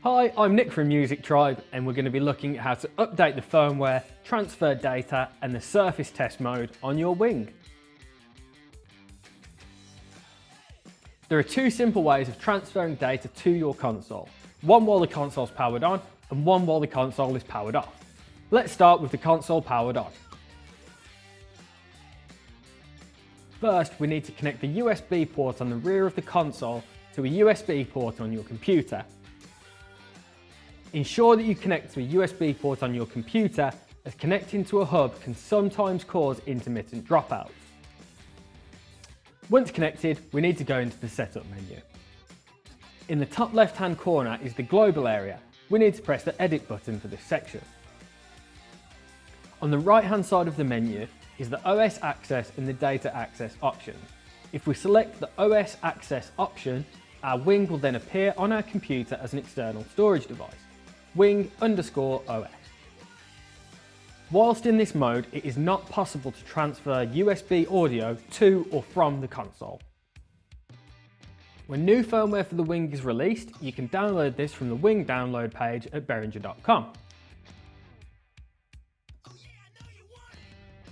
Hi, I'm Nick from Music Tribe, and we're going to be looking at how to update the firmware, transfer data and the surface test mode on your Wing. There are two simple ways of transferring data to your console, one while the console is powered on and one while the console is powered off. Let's start with the console powered on. First, we need to connect the USB port on the rear of the console to a USB port on your computer. Ensure that you connect to a USB port on your computer, as connecting to a hub can sometimes cause intermittent dropouts. Once connected, we need to go into the setup menu. In the top left-hand corner is the global area. We need to press the edit button for this section. On the right-hand side of the menu is the OS access and the data access options. If we select the OS access option, our Wing will then appear on our computer as an external storage device. Wing_OS. Whilst in this mode, it is not possible to transfer USB audio to or from the console. When new firmware for the Wing is released, you can download this from the Wing download page at Behringer.com.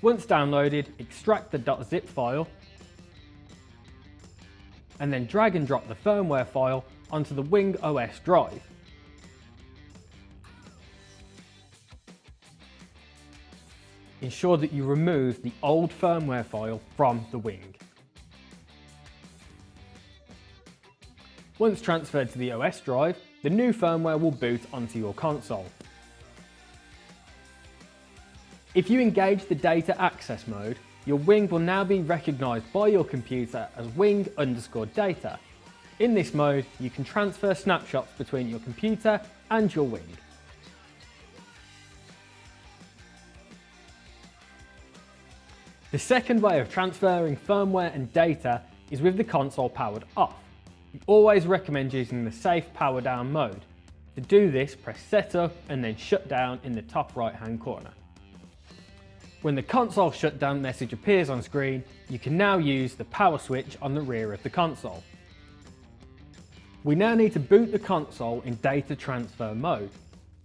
Once downloaded, extract the .zip file and then drag and drop the firmware file onto the Wing OS drive. Ensure that you remove the old firmware file from the Wing. Once transferred to the OS drive, the new firmware will boot onto your console. If you engage the data access mode, your Wing will now be recognised by your computer as Wing_data. In this mode, you can transfer snapshots between your computer and your Wing. The second way of transferring firmware and data is with the console powered off. We always recommend using the safe power down mode. To do this, press setup and then shut down in the top right hand corner. When the console shutdown message appears on screen, you can now use the power switch on the rear of the console. We now need to boot the console in data transfer mode.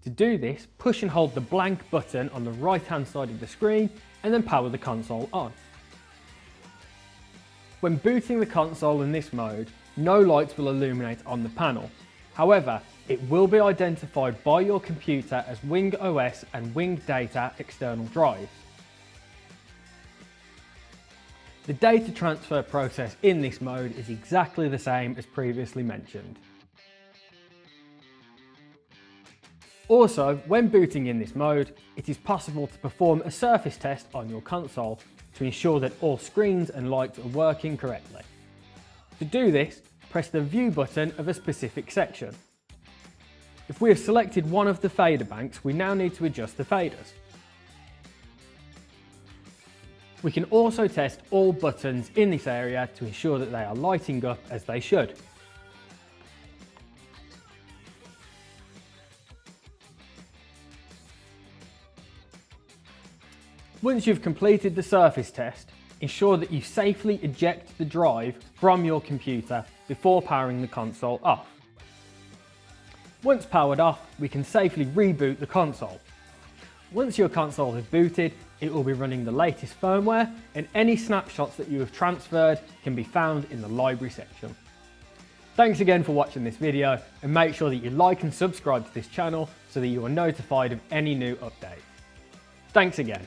To do this, push and hold the blank button on the right hand side of the screen and then power the console on. When booting the console in this mode, no lights will illuminate on the panel. However, it will be identified by your computer as Wing OS and Wing Data external drives. The data transfer process in this mode is exactly the same as previously mentioned. Also, when booting in this mode, it is possible to perform a surface test on your console to ensure that all screens and lights are working correctly. To do this, press the View button of a specific section. If we have selected one of the fader banks, we now need to adjust the faders. We can also test all buttons in this area to ensure that they are lighting up as they should. Once you've completed the surface test, ensure that you safely eject the drive from your computer before powering the console off. Once powered off, we can safely reboot the console. Once your console is booted, it will be running the latest firmware, and any snapshots that you have transferred can be found in the library section. Thanks again for watching this video, and make sure that you like and subscribe to this channel so that you are notified of any new updates. Thanks again.